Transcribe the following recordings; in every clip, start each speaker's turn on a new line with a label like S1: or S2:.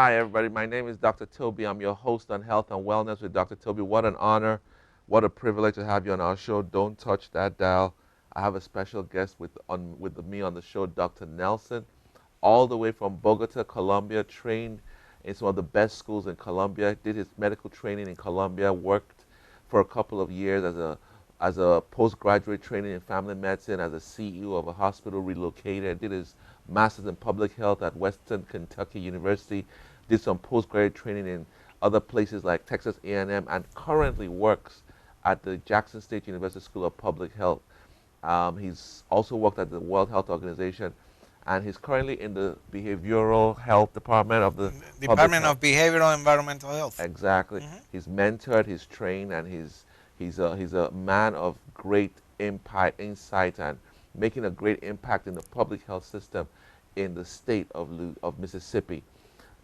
S1: Hi, everybody. My name is Dr. Toby. I'm your host on Health and Wellness with Dr. Toby. What an honor, what a privilege to have you on our show. Don't touch that dial. I have a special guest with me on the show, Dr. Nelson, all the way from Bogota, Colombia, trained in some of the best schools in Colombia, did his medical training in Colombia, worked for a couple of years as a postgraduate training in family medicine, as a CEO of a hospital, relocated, did his master's in public health at Western Kentucky University, did some postgraduate training in other places like Texas A&M, and currently works at the Jackson State University School of Public Health. He's also worked at the World Health Organization, and he's currently in the behavioral health department of the public
S2: Department
S1: health.
S2: of Behavioral and Environmental Health.
S1: Exactly.
S2: Mhm.
S1: He's mentored, he's trained, and he's a man of great impact, insight, and making a great impact in the public health system in the state of Mississippi.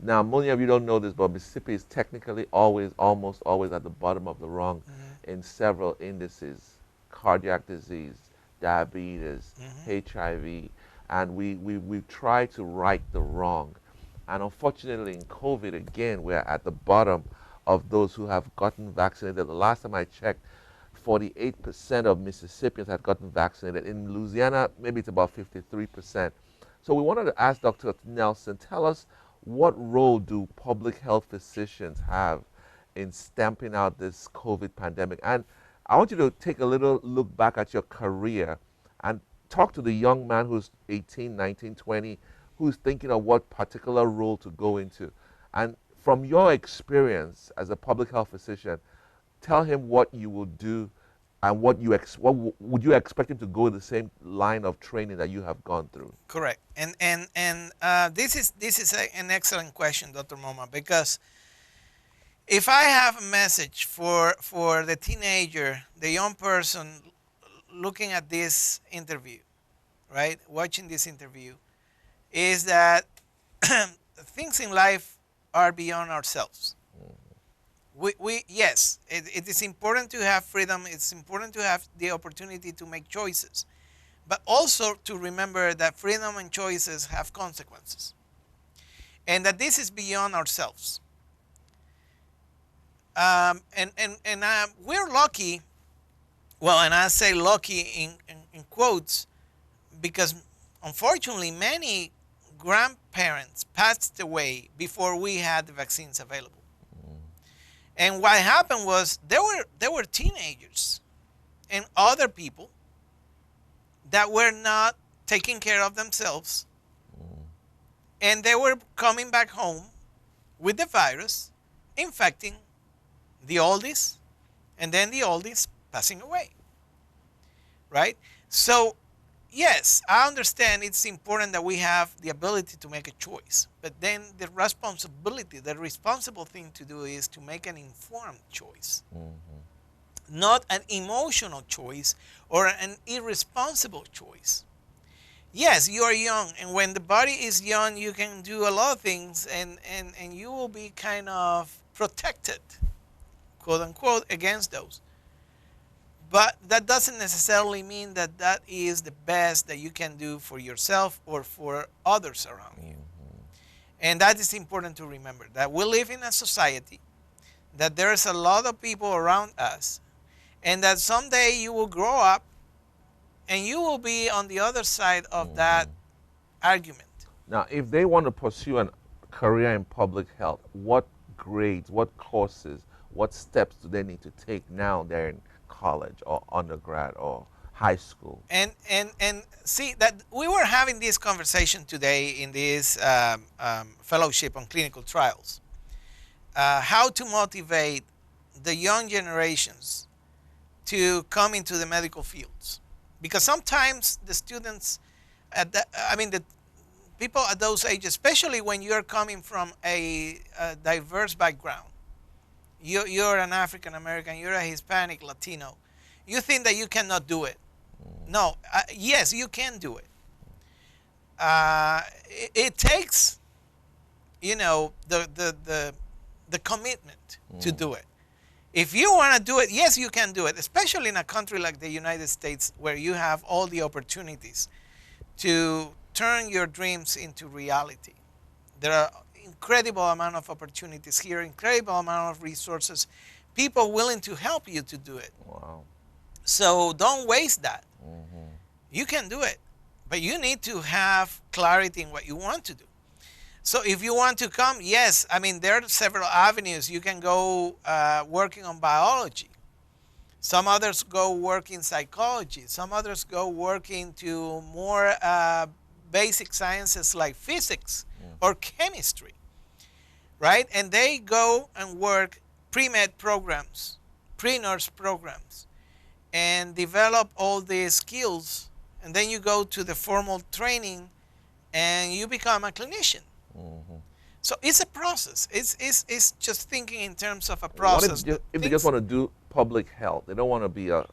S1: Now, many of you don't know this, but Mississippi is technically almost always at the bottom of the rung
S2: Mhm.
S1: in several indices: cardiac disease, diabetes,
S2: Mhm.
S1: HIV, and we try to right the wrong. And unfortunately, in COVID, again, we're at the bottom of those who have gotten vaccinated. The last time I checked, 48% of Mississippians had gotten vaccinated. In Louisiana, maybe it's about 53%. So we wanted to ask Dr. Nelson, tell us, what role do public health physicians have in stamping out this COVID pandemic? And I want you to take a little look back at your career and talk to the young man who's 18, 19, 20, who's thinking of what particular role to go into. And from your experience as a public health physician, tell him what you will do and would you expect him to go the same line of training that you have gone through?
S2: Correct. And an excellent question, Dr. Moma, because if I have a message for the teenager, the young person looking at this interview, right, watching this interview, is that things in life are beyond ourselves. We yes, it is important to have freedom. It's important to have the opportunity to make choices, but also to remember that freedom and choices have consequences, and that this is beyond ourselves. We're lucky. Well, and I say lucky in quotes because unfortunately many grandparents passed away before we had the vaccines available. And what happened was there were teenagers and other people that were not taking care of themselves, and they were coming back home with the virus, infecting the oldies, and then the oldies passing away. Right? So, yes, I understand it's important that we have the ability to make a choice, but then the responsible thing to do is to make an informed choice, not an emotional choice or an irresponsible choice. Yes, you are young, and when the body is young, you can do a lot of things, and you will be kind of protected, quote unquote, against those. But that doesn't necessarily mean that that is the best that you can do for yourself or for others around you. And that is important to remember, that we live in a society, that there's a lot of people around us, and that someday you will grow up and you will be on the other side of that argument.
S1: Now, if they want to pursue a career in public health, what grades, what courses, what steps do they need to take now they're in college or undergrad or high school?
S2: And see that we were having this conversation today in this fellowship on clinical trials. How to motivate the young generations to come into the medical fields, because sometimes the students the people at those ages, especially when you're coming from a diverse background, you're an African American, you're a Hispanic, Latino, you think that you cannot do it. No, yes, you can do it. It takes, the commitment to do it. If you want to do it, yes, you can do it, especially in a country like the United States where you have all the opportunities to turn your dreams into reality. There are incredible amount of opportunities here, incredible amount of resources, people willing to help you to do it.
S1: Wow.
S2: So don't waste that.
S1: Mm-hmm.
S2: You can do it, but you need to have clarity in what you want to do. So if you want to come, yes, I mean, there are several avenues. You can go working on biology. Some others go work in psychology. Some others go work into more basic sciences like physics or chemistry, right? And they go and work pre-med programs, pre-nurse programs, and develop all these skills. And then you go to the formal training and you become a clinician.
S1: Mm-hmm.
S2: So it's a process. It's just thinking in terms of a
S1: What
S2: process.
S1: if they just want to do public health? They don't want to be a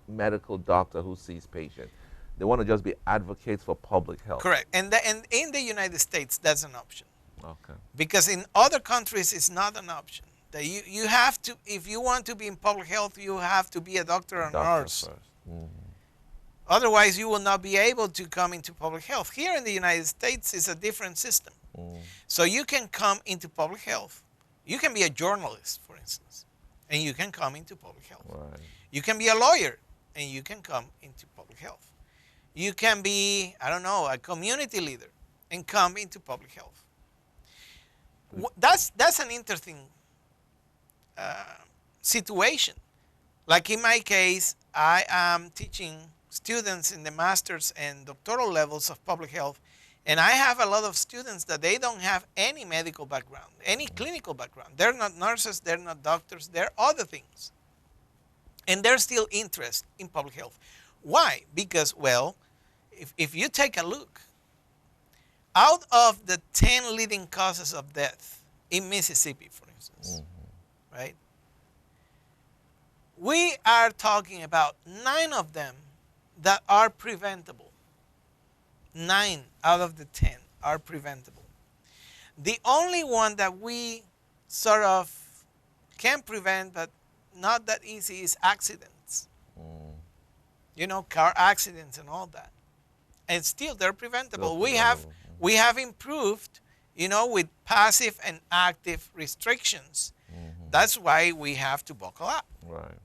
S1: medical doctor who sees patients. They want to just be advocates for public health.
S2: Correct. And in the United States, that's an option.
S1: Okay.
S2: Because in other countries, it's not an option. That you have to, if you want to be in public health, you have to be a doctor or nurse.
S1: First. Mm-hmm.
S2: Otherwise, you will not be able to come into public health. Here in the United States, it's a different system. So you can come into public health. You can be a journalist, for instance, and you can come into public health.
S1: Right.
S2: You can be a lawyer, and you can come into public health. You can be, I don't know, a community leader, and come into public health. That's an interesting situation. Like in my case, I am teaching students in the master's and doctoral levels of public health, and I have a lot of students that they don't have any medical background, any clinical background. They're not nurses, they're not doctors, they're other things. And they're still interested in public health. Why? Because, well, if you take a look, out of the 10 leading causes of death in Mississippi, for instance, right? We are talking about 9 of them that are preventable. 9 out of the 10 are preventable. The only one that we sort of can prevent, but not that easy, is accidents. You know, car accidents and all that. And still, they're preventable. We have improved, you know, with passive and active restrictions. That's why we have to buckle up.
S1: Right.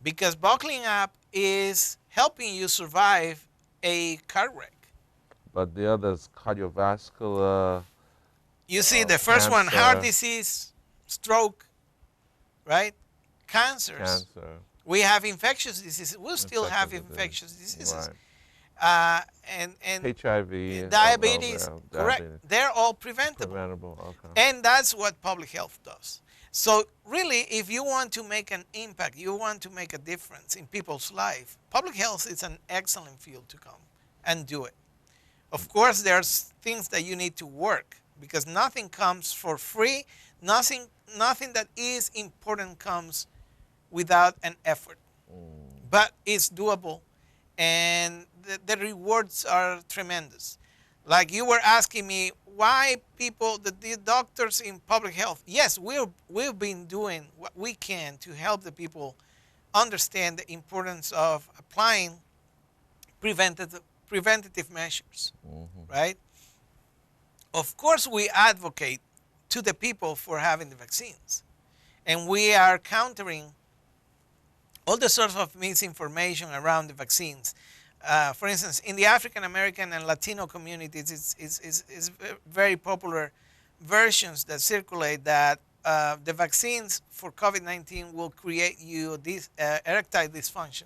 S2: Because buckling up is helping you survive a car wreck.
S1: But the others, cardiovascular.
S2: You see, the first one,
S1: cancer.
S2: heart disease, stroke, right? Cancers.
S1: Cancer.
S2: We have infectious diseases. We'll still have infectious diseases.
S1: Right.
S2: And
S1: HIV.
S2: diabetes,
S1: well,
S2: correct.
S1: diabetes.
S2: They're all preventable.
S1: Preventable, okay.
S2: And that's what public health does. So really, if you want to make an impact, you want to make a difference in people's life, public health is an excellent field to come and do it. Of course, there's things that you need to work, because nothing comes for free. Nothing that is important comes without an effort. But it's doable, and the rewards are tremendous. Like you were asking me, why people, the doctors in public health? Yes, we've been doing what we can to help the people understand the importance of applying preventative measures, right? Of course, we advocate to the people for having the vaccines, and we are countering all the sorts of misinformation around the vaccines. For instance, in the African American and Latino communities, it's very popular versions that circulate that the vaccines for COVID-19 will create you this erectile dysfunction,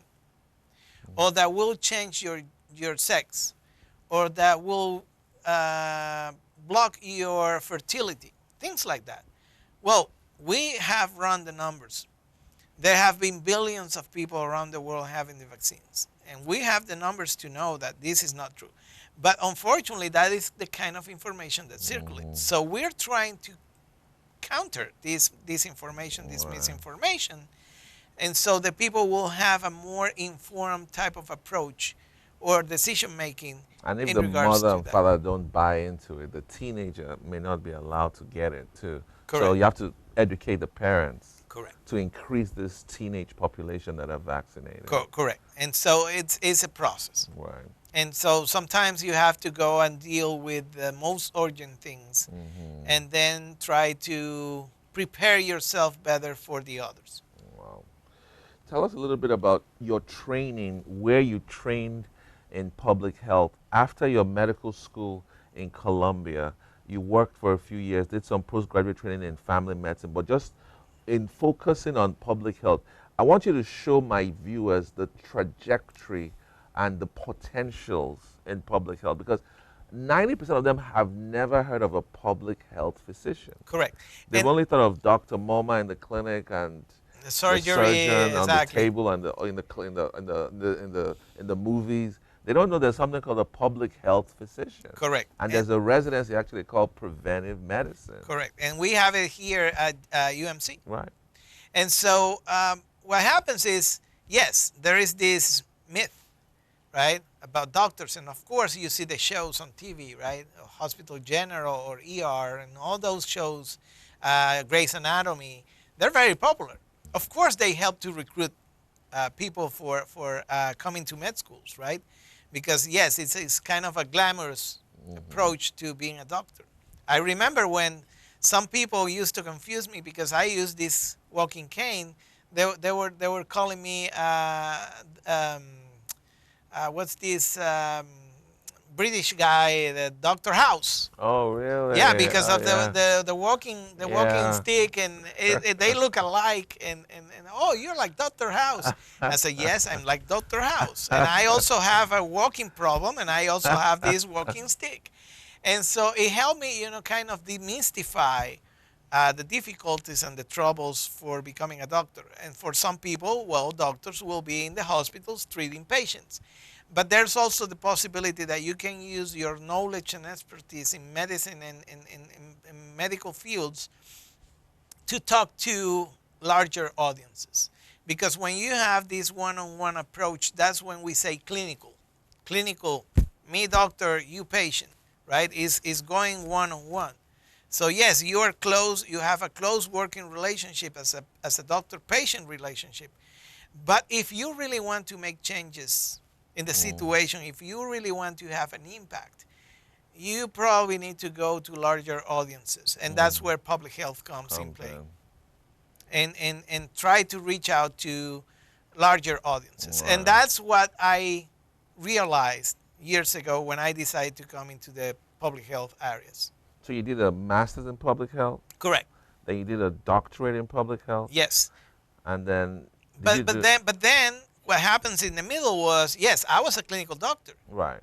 S2: or that will change your sex, or that will block your fertility, things like that. Well, we have run the numbers. There have been billions of people around the world having the vaccines, and we have the numbers to know that this is not true. But unfortunately, that is the kind of information that circulates. So we're trying to counter this disinformation, this misinformation, and so the people will have a more informed type of approach or decision making.
S1: And if the mother and father don't buy into it, the teenager may not be allowed to get it too.
S2: Correct.
S1: So you have to educate the parents.
S2: Correct.
S1: To increase this teenage population that are vaccinated.
S2: Correct. And so it's a process.
S1: Right.
S2: And so sometimes you have to go and deal with the most urgent things
S1: Mm-hmm.
S2: and then try to prepare yourself better for the others.
S1: Wow. Tell us a little bit about your training, where you trained in public health. After your medical school in Colombia, you worked for a few years, did some postgraduate training in family medicine, but just in focusing on public health, I want you to show my viewers the trajectory and the potentials in public health because 90% of them have never heard of a public health physician.
S2: Correct.
S1: They've
S2: And
S1: only thought of Dr. Moma in the clinic and
S2: the
S1: the
S2: surgery,
S1: surgeon on the
S2: exactly.
S1: table and in the movies. They don't know there's something called a public health physician,
S2: Correct.
S1: and there's a residency actually called preventive medicine.
S2: Correct. And we have it here at UMC.
S1: Right.
S2: And so what happens is, yes, there is this myth, right, about doctors. And of course, you see the shows on TV, right? Hospital General or ER and all those shows, Grey's Anatomy, they're very popular. Of course, they help to recruit people for coming to med schools, right? Because, yes, it's kind of a glamorous approach to being a doctor. I remember when some people used to confuse me because I used this walking cane. They were calling me what's this British guy, the Doctor House.
S1: Oh, really?
S2: Yeah, because
S1: Oh,
S2: of
S1: yeah.
S2: the walking
S1: Yeah.
S2: stick, and they look alike, and oh, you're like Doctor House. I said, yes, I'm like Doctor House, and I also have a walking problem, and I also have this walking stick, and so it helped me, kind of demystify the difficulties and the troubles for becoming a doctor. And for some people, well, doctors will be in the hospitals treating patients. But there's also the possibility that you can use your knowledge and expertise in medicine and in medical fields to talk to larger audiences. Because when you have this one-on-one approach, that's when we say clinical. Clinical, me doctor, you patient, right, is going one-on-one. So yes, you are close, you have a close working relationship as a doctor-patient relationship. But if you really want to make changes in the situation, if you really want to have an impact, you probably need to go to larger audiences. And that's where public health comes in play. And try to reach out to larger audiences.
S1: Right.
S2: And that's what I realized years ago when I decided to come into the public health areas.
S1: So you did a master's in public health,
S2: Correct.
S1: then you did a doctorate in public health,
S2: Yes.
S1: and then did you
S2: But then what happens in the middle was, yes, I was a clinical doctor.
S1: right.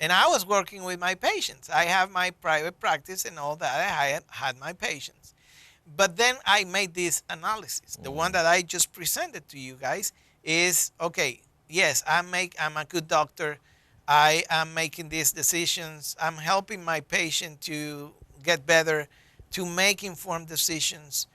S2: And I was working with my patients. I have my private practice and all that. I had my patients. But then I made this analysis. The one that I just presented to you guys is, okay, yes, I'm a good doctor. I am making these decisions. I'm helping my patient to get better, to make informed decisions,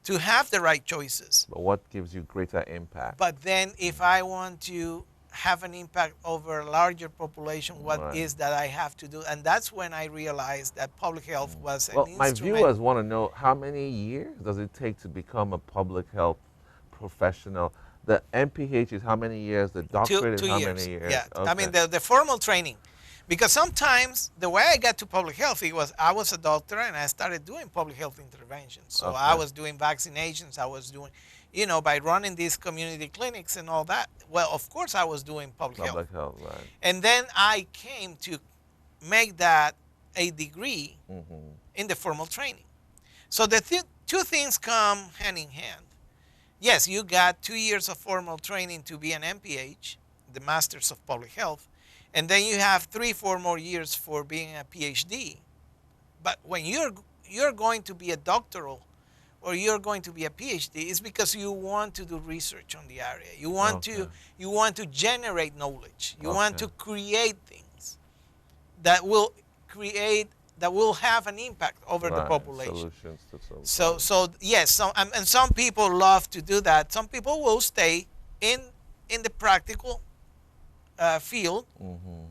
S2: to have the right choices.
S1: But what gives you greater impact?
S2: But then if I want to have an impact over a larger population, what
S1: Right.
S2: is that I have to do? And that's when I realized that public health was an
S1: Well, my
S2: instrument.
S1: viewers want to know how many years does it take to become a public health professional? The MPH is how many years? The doctorate
S2: two
S1: is how
S2: years.
S1: many years?
S2: Yeah,
S1: Okay.
S2: I mean the formal training. Because sometimes the way I got to public health, it was I was a doctor and I started doing public health interventions. So I
S1: Okay.
S2: was doing vaccinations. I was doing, by running these community clinics and all that. Well, of course I was doing public health.
S1: Public health, right.
S2: And then I came to make that a degree
S1: Mm-hmm.
S2: in the formal training. So the two things come hand in hand. Yes, you got 2 years of formal training to be an MPH, the Masters of Public Health, and then you have 3-4 more years for being a PhD. But when you're going to be a doctoral or you're going to be a PhD, it's because you want to do research on the area. You want to generate knowledge. You want to
S1: Okay.
S2: create things that will have an impact over the
S1: Right.
S2: population.
S1: Solutions to some
S2: So yes, and some people love to do that. Some people will stay in the practical field.
S1: Mm-hmm.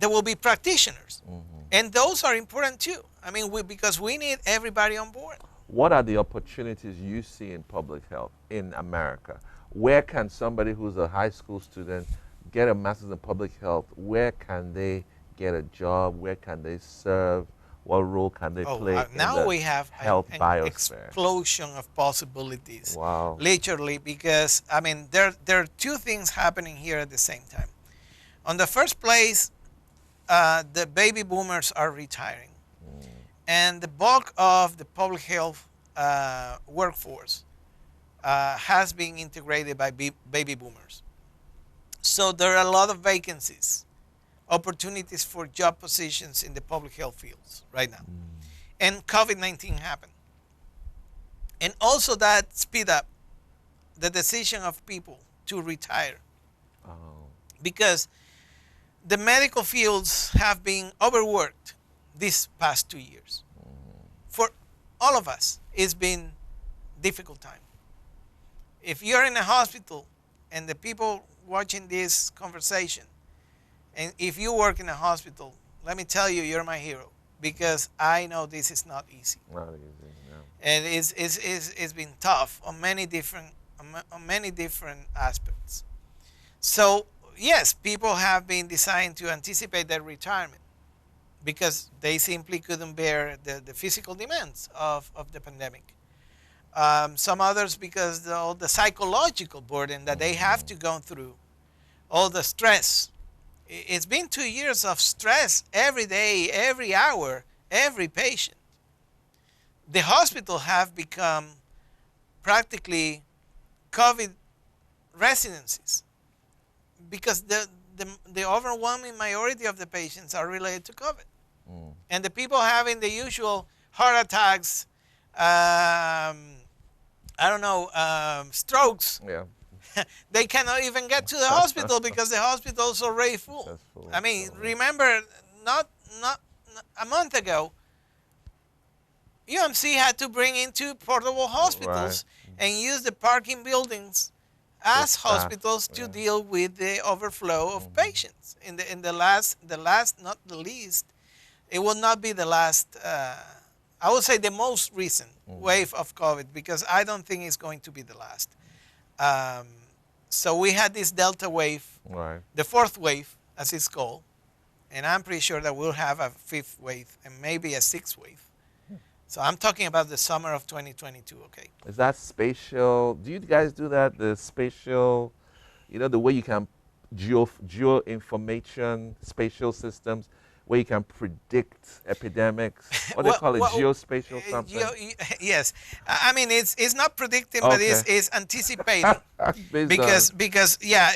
S2: There will be practitioners,
S1: Mm-hmm.
S2: and those are important too. I mean, because we need everybody on board.
S1: What are the opportunities you see in public health in America? Where can somebody who's a high school student get a master's in public health, where can they get a job? Where can they serve? What role can they
S2: Oh,
S1: play in
S2: now
S1: the
S2: we have
S1: health
S2: an
S1: biosphere?
S2: explosion of possibilities,
S1: Wow.
S2: literally, because I mean there are two things happening here at the same time. On the first place, the baby boomers are retiring, and the bulk of the public health workforce has been integrated by baby boomers. So there are a lot of vacancies, opportunities for job positions in the public health fields right now. And COVID-19 happened. And also that speed up the decision of people to retire,
S1: Oh.
S2: because the medical fields have been overworked these past 2 years. For all of us, it's been difficult time. If you're in a hospital and the people watching this conversation, and if you work in a hospital, let me tell you, you're my hero, because I know this is not easy.
S1: Not easy, no.
S2: And it's been tough on many different aspects. So yes, people have been deciding to anticipate their retirement because they simply couldn't bear the physical demands of the pandemic. Some others because all the psychological burden that they have to go through, all the stress. It's been 2 years of stress every day, every hour, every patient. The hospital have become practically COVID residencies because the overwhelming majority of the patients are related to COVID. And the people having the usual heart attacks, strokes,
S1: Yeah.
S2: they cannot even get to the hospital because the hospital is already full.
S1: That's full.
S2: I mean, remember, not a month ago, UMC had to bring in 2 portable hospitals and use the parking buildings as
S1: staff,
S2: hospitals to deal with the overflow of patients. In the last, not the least, it will not be the last. I would say the most recent wave of COVID, because I don't think it's going to be the last. So we had this Delta wave, the 4th wave, as it's called, and I'm pretty sure that we'll have a 5th wave and maybe a 6th wave. So I'm talking about the summer of 2022, okay?
S1: Is that spatial? Do you guys do that? The spatial, the way you can geo information, spatial systems, where you can predict epidemics. What do they call it? Geospatial something?
S2: Yes. I mean, it's not predicting, but it's anticipating. because yeah,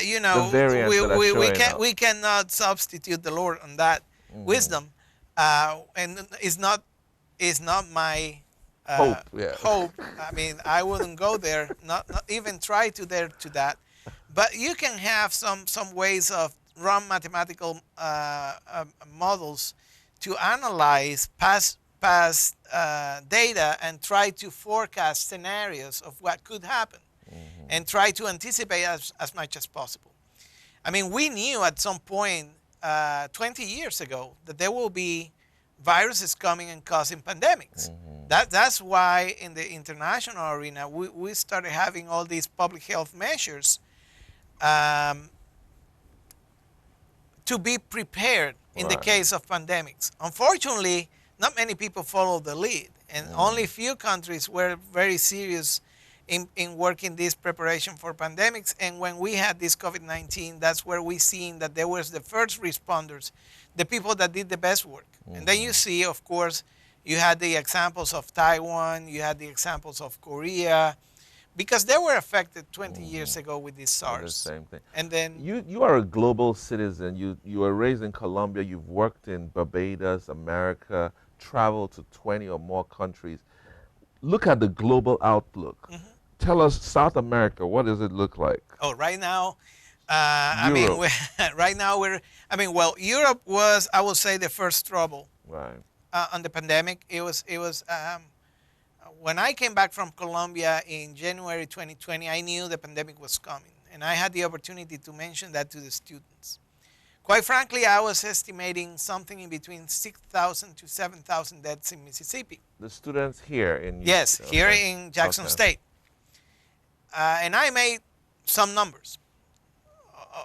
S2: we cannot substitute the Lord on that wisdom, and it's not my
S1: hope. Yeah.
S2: Hope. I mean, I wouldn't go there, not even try to that. But you can have some ways of run mathematical models to analyze past data and try to forecast scenarios of what could happen, and try to anticipate as much as possible. I mean, we knew at some point 20 years ago that there will be viruses coming and causing pandemics. That's why in the international arena we started having all these public health measures to be prepared in the case of pandemics. Unfortunately, not many people followed the lead, and only few countries were very serious in working this preparation for pandemics. And when we had this COVID-19, that's where we seen that there was the first responders, the people that did the best work. And then you see, of course, you had the examples of Taiwan, you had the examples of Korea, because they were affected 20 years ago with this SARS.
S1: The same thing.
S2: And then
S1: you are a global citizen. You were raised in Colombia. You've worked in Barbados, America, traveled to 20 or more countries. Look at the global outlook. Tell us, South America, what does it look like?
S2: Oh, right now, Europe was, I would say, the first trouble on the pandemic. It was when I came back from Colombia in January 2020, I knew the pandemic was coming, and I had the opportunity to mention that to the students. Quite frankly, I was estimating something in between 6,000 to 7,000 deaths in Mississippi.
S1: The students here in
S2: here in Jackson State. And I made some numbers.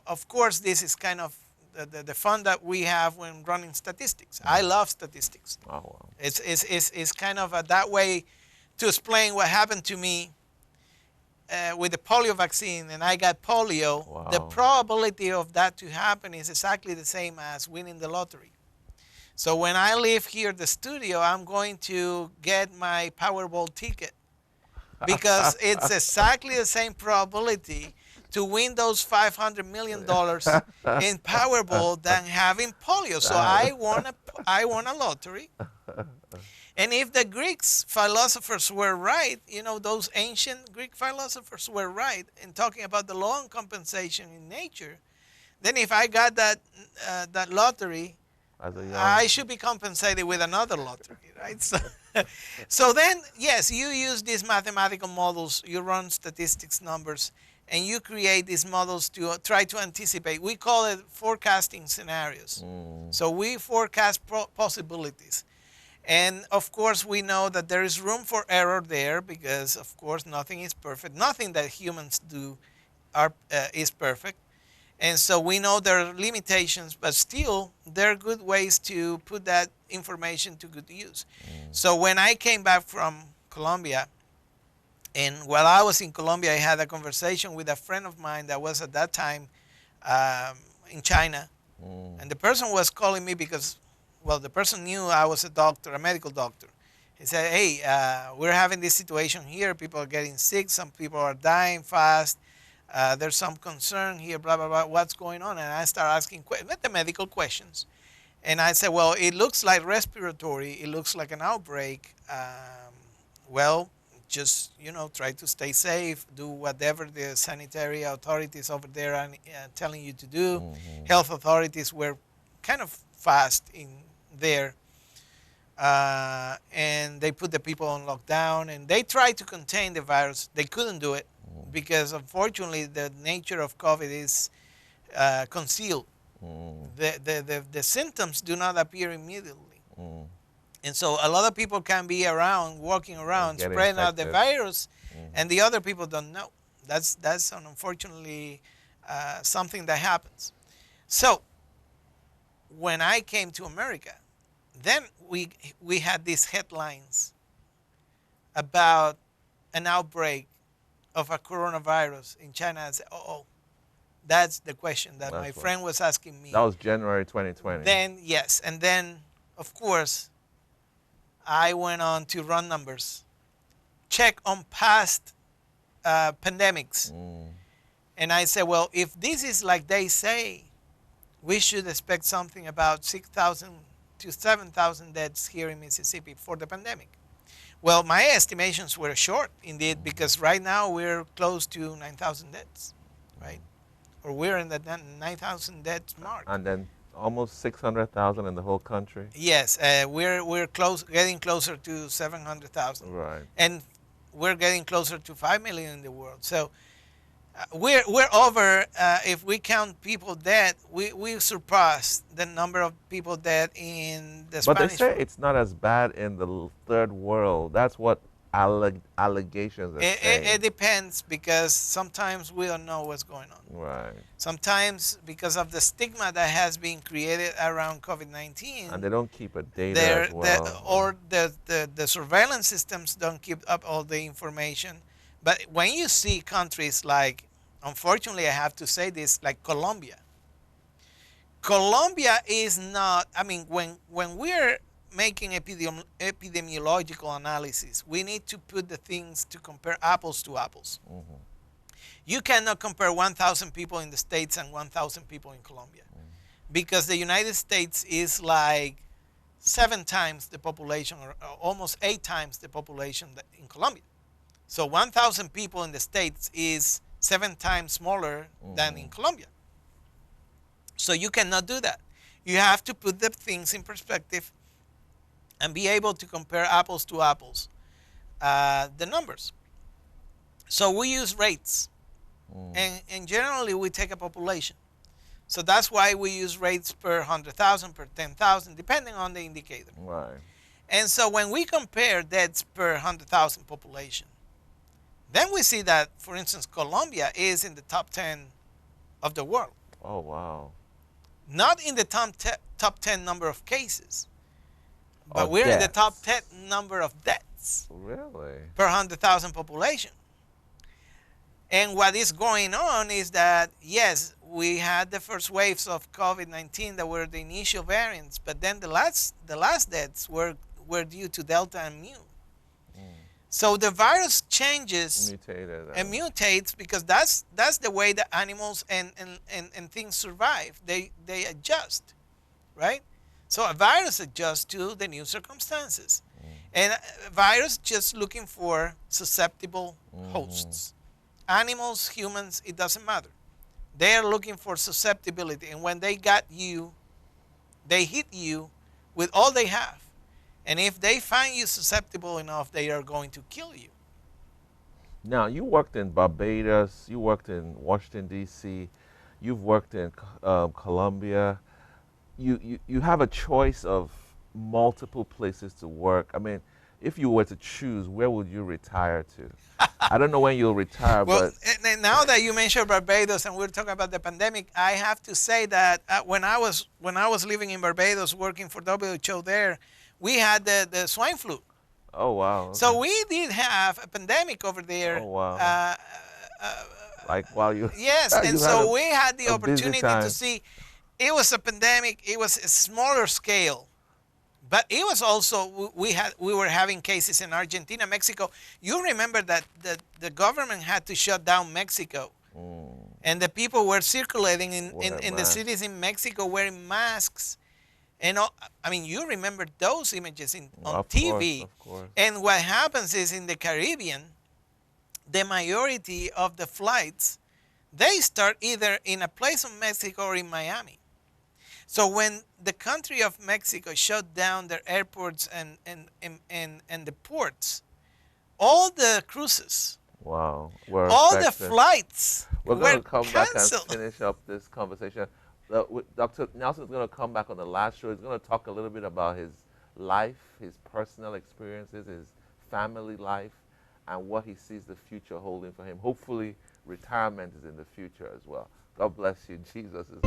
S2: of course, this is kind of the fun that we have when running statistics. I love statistics.
S1: Oh, wow.
S2: It's kind of that way to explain what happened to me with the polio vaccine, and I got polio.
S1: Wow.
S2: The probability of that to happen is exactly the same as winning the lottery. So when I leave here the studio, I'm going to get my Powerball ticket because it's exactly the same probability to win those $500 million in Powerball than having polio. So I won a lottery. And if the Greeks philosophers were right, you know, those ancient Greek philosophers were right in talking about the law and compensation in nature, then if I got that lottery, I should be compensated with another lottery, right? So then, yes, you use these mathematical models, you run statistics numbers, and you create these models to try to anticipate. We call it forecasting scenarios. So we forecast possibilities. And of course, we know that there is room for error there because, of course, nothing is perfect. Nothing that humans do is perfect. And so we know there are limitations, but still, there are good ways to put that information to good use. So when I came back from Colombia, and while I was in Colombia, I had a conversation with a friend of mine that was at that time in China. And the person was calling me because, well, the person knew I was a doctor, a medical doctor. He said, hey, we're having this situation here. People are getting sick. Some people are dying fast. There's some concern here, blah, blah, blah. What's going on? And I start asking the medical questions. And I said, well, it looks like respiratory. It looks like an outbreak. Well, just, you know, try to stay safe. Do whatever the sanitary authorities over there are telling you to do. Health authorities were kind of fast in there. And they put the people on lockdown. And they tried to contain the virus. They couldn't do it because, unfortunately, the nature of COVID is concealed. The symptoms do not appear immediately. And so a lot of people can be around, walking around, spreading out the virus, and the other people don't know. That's unfortunately something that happens. So when I came to America, then we had these headlines about an outbreak of a coronavirus in China. I said, oh, that's the question that my friend was asking me.
S1: That was January 2020.
S2: Then, yes. And then, of course, I went on to run numbers, check on past pandemics. And I said, well, if this is like they say, we should expect something about 6,000 to 7,000 deaths here in Mississippi for the pandemic. Well, my estimations were short, indeed, because right now we're close to 9,000 deaths, right? Or we're in the 9,000 deaths mark.
S1: And then almost 600,000 in the whole country.
S2: Yes, we're getting closer to 700,000.
S1: Right.
S2: And we're getting closer to 5 million in the world. So we're over, if we count people dead, we surpassed the number of people dead in the Spanish.
S1: But they say it's not as bad in the third world. That's what allegations are saying.
S2: It depends, because sometimes we don't know what's going on.
S1: Right.
S2: Sometimes because of the stigma that has been created around COVID-19.
S1: And they don't keep a data as well.
S2: Or the surveillance systems don't keep up all the information. But when you see countries like, unfortunately I have to say this, like Colombia. Colombia is not, I mean, when we're making epidemiological analysis, we need to put the things to compare apples to apples. You cannot compare 1,000 people in the States and 1,000 people in Colombia, because the United States is like 7 times the population, or almost 8 times the population in Colombia. So 1,000 people in the States is 7 times smaller than in Colombia. So you cannot do that. You have to put the things in perspective and be able to compare apples to apples, the numbers. So we use rates, and generally we take a population. So that's why we use rates per 100,000, per 10,000, depending on the indicator.
S1: Right.
S2: And so when we compare deaths per 100,000 population, then we see that, for instance, Colombia is in the top 10 of the world.
S1: Oh, wow.
S2: Not in the top 10 number of cases,
S1: Or
S2: but we're in the top 10
S1: deaths.
S2: number of deaths
S1: Really?
S2: per 100,000 population. And what is going on is that, yes, we had the first waves of COVID-19 that were the initial variants, but then the last deaths were due to Delta and Mu. So the virus changes
S1: Mutated.
S2: and mutates because that's the way that animals and things survive. They adjust, right? So a virus adjusts to the new circumstances. And a virus just looking for susceptible hosts. Animals, humans, it doesn't matter. They are looking for susceptibility. And when they got you, they hit you with all they have. And if they find you susceptible enough, they are going to kill you.
S1: Now, you worked in Barbados, you worked in Washington, D.C., you've worked in Colombia. You have a choice of multiple places to work. I mean, if you were to choose, where would you retire to? I don't know when you'll retire,
S2: Well,
S1: but
S2: and now that you mentioned Barbados and we're talking about the pandemic, I have to say that when I was living in Barbados working for WHO there, we had the swine flu.
S1: oh, wow.
S2: So
S1: Okay.
S2: we did have a pandemic over there.
S1: Oh, wow. Like while you
S2: Yes, and
S1: you had
S2: so we had the
S1: a busy
S2: opportunity to
S1: time.
S2: see. It was a pandemic. It was a smaller scale, but it was also we were having cases in Argentina, Mexico. You remember that the government had to shut down Mexico, and the people were circulating
S1: Wear
S2: in the
S1: masks.
S2: cities in Mexico wearing masks. And I mean, you remember those images on
S1: Of
S2: TV.
S1: course, of course.
S2: And what happens is in the Caribbean, the majority of the flights, they start either in a place of Mexico or in Miami. So when the country of Mexico shut down their airports and the ports, all the cruises,
S1: Wow. We're
S2: all the
S1: affected.
S2: flights
S1: We're
S2: were
S1: going to come back and
S2: canceled.
S1: finish up this conversation. Dr. Nelson is going to come back on the last show. He's going to talk a little bit about his life, his personal experiences, his family life, and what he sees the future holding for him. Hopefully, retirement is in the future as well. God bless you. Jesus is.